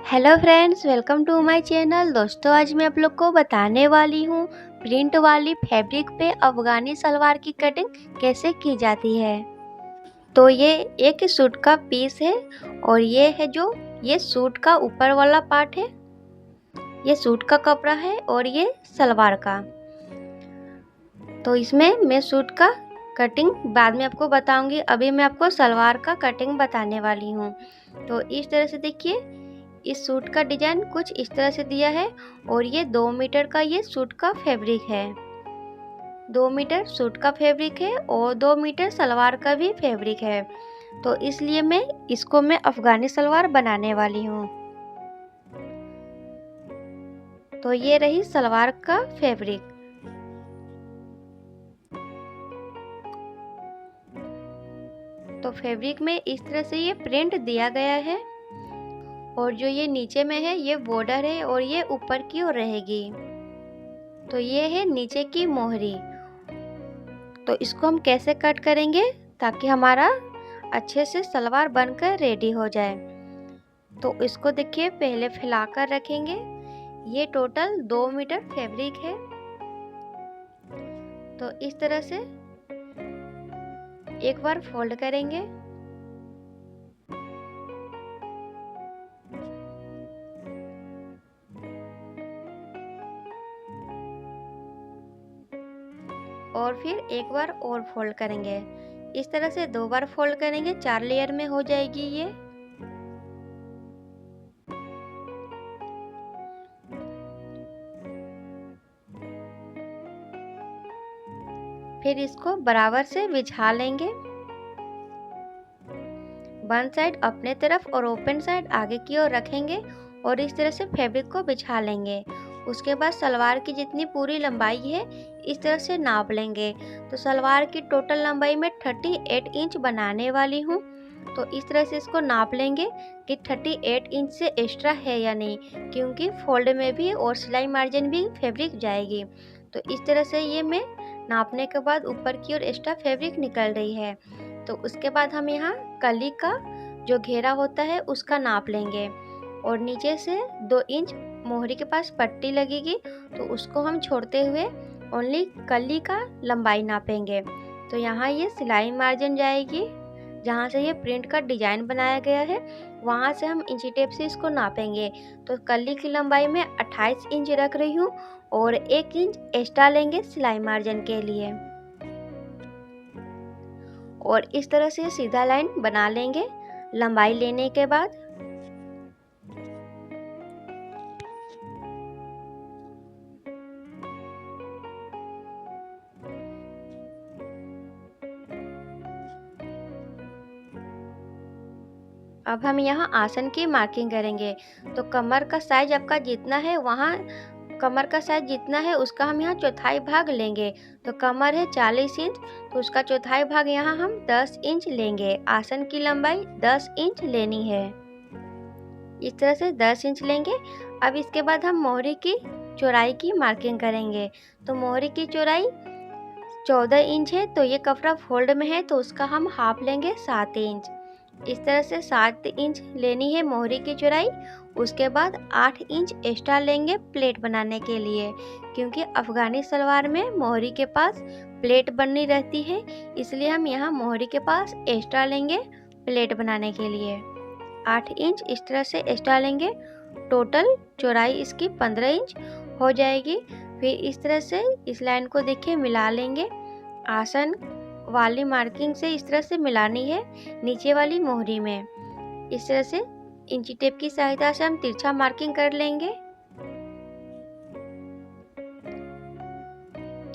Hello friends, welcome to my channel. दोस्तों, आज मैं आप लोग को बताने वाली हूँ प्रिंट वाली फैब्रिक पे अफगानी सलवार की कटिंग कैसे की जाती है। तो ये एक सूट का पीस है और ये सूट का ऊपर वाला पार्ट है। ये सूट का कपड़ा है और ये सलवार का। तो इसमें मैं सूट का कटिंग बाद में आपको बताऊंगी। अभी मैं आपको सलवार का कटिंग बताने वाली हूँ। तो इस तरह से देखिए, इस सूट का डिजाइन कुछ इस तरह से दिया है और ये 2 मीटर का ये सूट का फैब्रिक है। 2 मीटर सूट का फैब्रिक है और 2 मीटर सलवार का भी फैब्रिक है। तो इसलिए मैं अफगानी सलवार बनाने वाली हूँ। तो ये रही सलवार का फैब्रिक। तो फैब्रिक में इस तरह से ये प्रिंट दिया गया है और जो ये नीचे में है ये बॉर्डर है और ये ऊपर की ओर रहेगी। तो ये है नीचे की मोहरी। तो इसको हम कैसे कट करेंगे ताकि हमारा अच्छे से सलवार बनकर रेडी हो जाए। तो इसको देखिए, पहले फैलाकर रखेंगे। ये टोटल 2 मीटर फैब्रिक है। तो इस तरह से एक बार फोल्ड करेंगे और फिर एक बार और फोल्ड करेंगे। इस तरह से 2 बार फोल्ड करेंगे, 4 लेयर में हो जाएगी ये। फिर इसको बराबर से बिछा लेंगे। वन साइड अपने तरफ और ओपन साइड आगे की ओर रखेंगे और इस तरह से फैब्रिक को बिछा लेंगे। उसके बाद सलवार की जितनी पूरी लंबाई है इस तरह से नाप लेंगे। तो सलवार की टोटल लंबाई में 38 इंच बनाने वाली हूँ। तो इस तरह से इसको नाप लेंगे कि 38 इंच से एक्स्ट्रा है या नहीं, क्योंकि फोल्ड में भी और सिलाई मार्जिन भी फैब्रिक जाएगी। तो इस तरह से ये मैं नापने के बाद ऊपर की ओर एक्स्ट्रा फैब्रिक निकल रही है। तो उसके बाद हम यहाँ कली का जो घेरा होता है उसका नाप लेंगे और नीचे से 2 इंच मोहरी के पास पट्टी लगेगी। तो उसको हम छोड़ते हुए ओनली कली का लंबाई नापेंगे। तो यहाँ ये सिलाई मार्जिन जाएगी, जहाँ से ये प्रिंट का डिजाइन बनाया गया है वहाँ से हम इंची टेप से इसको नापेंगे। तो कली की लंबाई में 28 इंच रख रही हूँ और 1 इंच एक्स्ट्रा लेंगे सिलाई मार्जिन के लिए। और इस तरह से सीधा लाइन बना लेंगे लंबाई लेने के बाद। अब हम यहाँ आसन की मार्किंग करेंगे। तो कमर का साइज आपका जितना है वहाँ कमर का साइज जितना है उसका हम यहाँ चौथाई भाग लेंगे। तो कमर है 40 इंच, तो उसका चौथाई भाग यहाँ हम 10 इंच लेंगे। आसन की लंबाई 10 इंच लेनी है। इस तरह से 10 इंच लेंगे। अब इसके बाद हम मोहरी की चौड़ाई की मार्किंग करेंगे। तो मोहरी की चौड़ाई 14 इंच है। तो ये कपड़ा फोल्ड में है तो उसका हम हाफ लेंगे 7 इंच। इस तरह से 7 इंच लेनी है मोहरी की चौड़ाई। उसके बाद 8 इंच एक्स्ट्रा लेंगे प्लेट बनाने के लिए, क्योंकि अफगानी सलवार में मोहरी के पास प्लेट बननी रहती है। इसलिए हम यहाँ मोहरी के पास एक्स्ट्रा लेंगे प्लेट बनाने के लिए। 8 इंच इस तरह से एक्स्ट्रा लेंगे। टोटल चौड़ाई इसकी 15 इंच हो जाएगी। फिर इस तरह से इस लाइन को देखिए मिला लेंगे। आसन वाली मार्किंग से इस तरह से मिलानी है नीचे वाली मोहरी में। इस तरह से इंची टेप की सहायता से हम तिरछा मार्किंग कर लेंगे।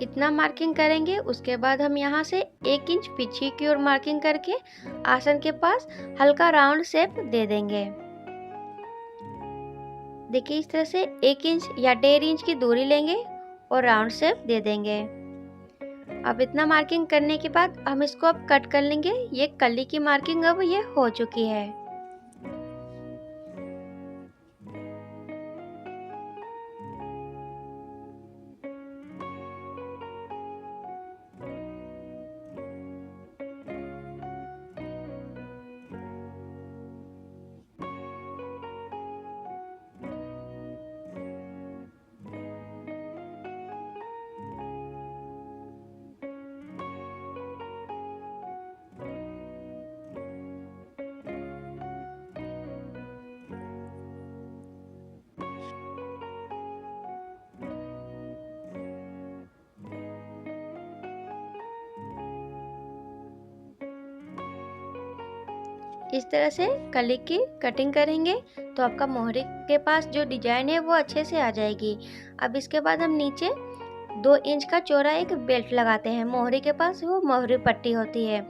इतना मार्किंग करेंगे। उसके बाद हम यहाँ से 1 इंच पीछे की ओर मार्किंग करके आसन के पास हल्का राउंड शेप दे देंगे। देखिए, इस तरह से 1 इंच या 1.5 इंच की दूरी लेंगे और राउंड शेप दे देंगे। अब इतना मार्किंग करने के बाद हम इसको अब कट कर लेंगे। ये कली की मार्किंग अब ये हो चुकी है। इस तरह से कली की कटिंग करेंगे तो आपका मोहरी के पास जो डिजाइन है वो अच्छे से आ जाएगी। अब इसके बाद हम नीचे 2 इंच का चौड़ा एक बेल्ट लगाते हैं। मोहरी के पास वो मोहरी पट्टी होती है,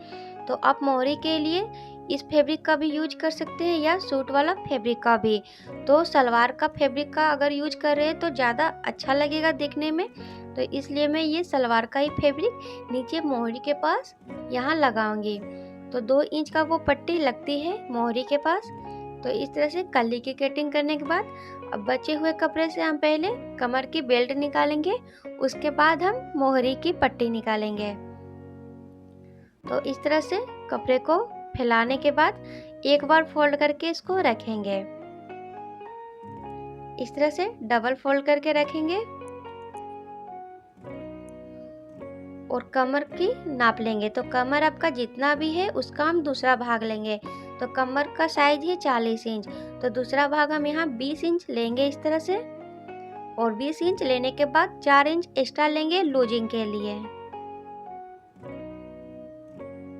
तो आप मोहरी के लिए इस फैब्रिक का भी यूज कर सकते हैं या सूट वाला फैब्रिक का भी। तो सलवार का फैब्रिक का अगर यूज कर रहे हैं तो ज़्यादा अच्छा लगेगा देखने में, तो इसलिए मैं ये सलवार का ही फैब्रिक नीचे मोहरी के पास यहाँ लगाऊंगी। तो 2 इंच का वो पट्टी लगती है मोहरी के पास। तो इस तरह से कली की कटिंग करने के बाद अब बचे हुए कपड़े से हम पहले कमर की बेल्ट निकालेंगे, उसके बाद हम मोहरी की पट्टी निकालेंगे। तो इस तरह से कपड़े को फैलाने के बाद एक बार फोल्ड करके इसको रखेंगे। इस तरह से डबल फोल्ड करके रखेंगे और कमर की नाप लेंगे। तो कमर आपका जितना भी है उसका हम दूसरा भाग लेंगे। तो कमर का साइज है 40 इंच, तो दूसरा भाग हम यहाँ 20 इंच लेंगे इस तरह से। और 20 इंच लेने के बाद 4 इंच एक्स्ट्रा लेंगे लूजिंग के लिए,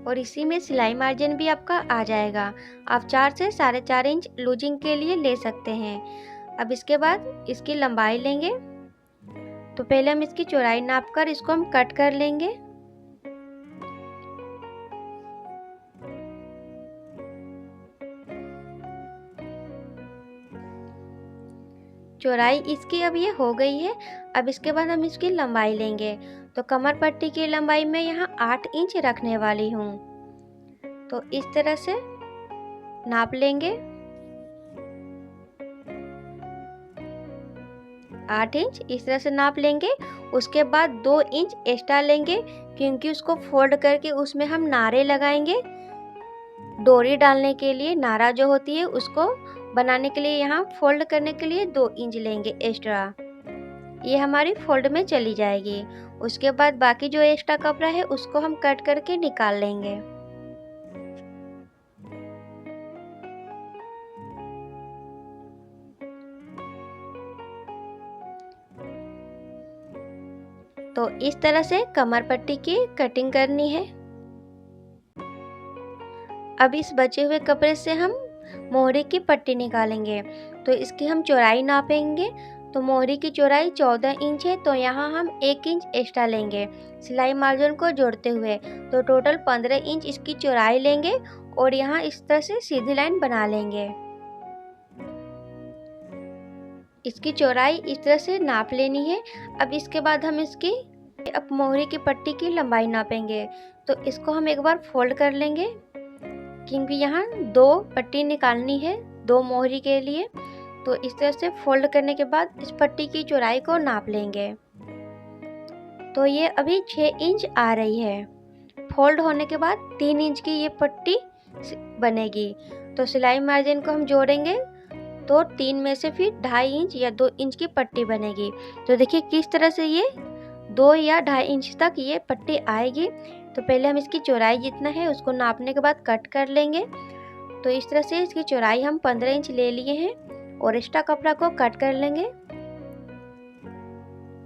और इसी में सिलाई मार्जिन भी आपका आ जाएगा। आप 4 से 4.5 इंच लूजिंग के लिए ले सकते हैं। अब इसके बाद इसकी लंबाई लेंगे। तो पहले हम इसकी चौड़ाई नापकर इसको हम कट कर लेंगे। चौड़ाई इसकी अब ये हो गई है। अब इसके बाद हम इसकी लंबाई लेंगे। तो कमर पट्टी की लंबाई में यहाँ 8 इंच रखने वाली हूँ। तो इस तरह से नाप लेंगे 8 इंच, इस तरह से नाप लेंगे। उसके बाद 2 इंच एक्स्ट्रा लेंगे, क्योंकि उसको फोल्ड करके उसमें हम नारे लगाएंगे। डोरी डालने के लिए नारा जो होती है उसको बनाने के लिए यहाँ फोल्ड करने के लिए 2 इंच लेंगे एक्स्ट्रा। ये हमारी फोल्ड में चली जाएगी। उसके बाद बाकी जो एक्स्ट्रा कपड़ा है उसको हम कट करके निकाल लेंगे। तो इस तरह से कमर पट्टी की कटिंग करनी है। अब इस बचे हुए कपड़े से हम मोहरी की पट्टी निकालेंगे। तो इसकी हम चौड़ाई नापेंगे। तो मोहरी की चौड़ाई 14 इंच है, तो यहाँ हम 1 इंच एक्स्ट्रा लेंगे सिलाई मार्जिन को जोड़ते हुए। तो टोटल 15 इंच इसकी चौड़ाई लेंगे और यहाँ इस तरह से सीधी लाइन बना लेंगे। इसकी चौड़ाई इस तरह से नाप लेनी है। अब इसके बाद हम इसकी अब मोहरी की पट्टी की लंबाई नापेंगे। तो इसको हम एक बार फोल्ड कर लेंगे, क्योंकि यहाँ 2 पट्टी निकालनी है 2 मोहरी के लिए। तो इस तरह से फोल्ड करने के बाद इस पट्टी की चौड़ाई को नाप लेंगे। तो ये अभी 6 इंच आ रही है। फोल्ड होने के बाद 3 इंच की ये पट्टी बनेगी। तो सिलाई मार्जिन को हम जोड़ेंगे तो 3 में से फिर 2.5 इंच या 2 इंच की पट्टी बनेगी। तो देखिए किस तरह से ये 2 या 2.5 इंच तक ये पट्टी आएगी। तो पहले हम इसकी चौड़ाई जितना है उसको नापने के बाद कट कर लेंगे। तो इस तरह से इसकी चौड़ाई हम 15 इंच ले लिए हैं और एक्स्ट्रा कपड़ा को कट कर लेंगे।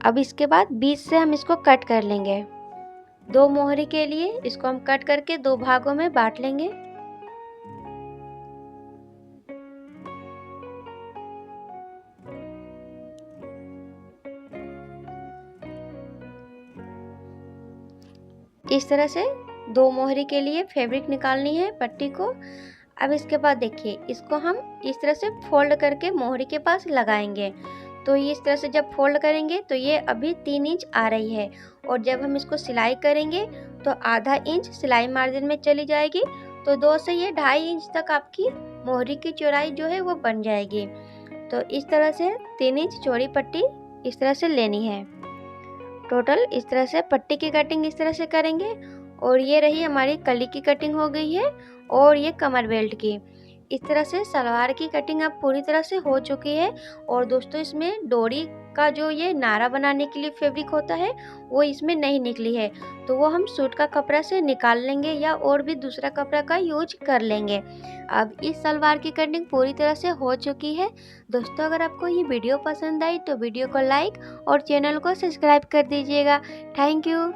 अब इसके बाद बीच से हम इसको कट कर लेंगे। 2 मोहरी के लिए इसको हम कट करके 2 भागों में बांट लेंगे। इस तरह से 2 मोहरी के लिए फैब्रिक निकालनी है पट्टी को। अब इसके बाद देखिए इसको हम इस तरह से फोल्ड करके मोहरी के पास लगाएंगे। तो ये इस तरह से जब फोल्ड करेंगे तो ये अभी 3 इंच आ रही है, और जब हम इसको सिलाई करेंगे तो आधा इंच सिलाई मार्जिन में चली जाएगी। तो 2 से ये 2.5 इंच तक आपकी मोहरी की चौड़ाई जो है वो बन जाएगी। तो इस तरह से 3 इंच चौड़ी पट्टी इस तरह से लेनी है। टोटल इस तरह से पट्टी की कटिंग इस तरह से करेंगे। और ये रही हमारी कली की कटिंग हो गई है, और ये कमर बेल्ट की। इस तरह से सलवार की कटिंग अब पूरी तरह से हो चुकी है। और दोस्तों इसमें डोरी का जो ये नारा बनाने के लिए फैब्रिक होता है वो इसमें नहीं निकली है, तो वो हम सूट का कपड़ा से निकाल लेंगे या और भी दूसरा कपड़ा का यूज कर लेंगे। अब इस सलवार की कटिंग पूरी तरह से हो चुकी है। दोस्तों अगर आपको ये वीडियो पसंद आई तो वीडियो को लाइक और चैनल को सब्सक्राइब कर दीजिएगा। Thank you.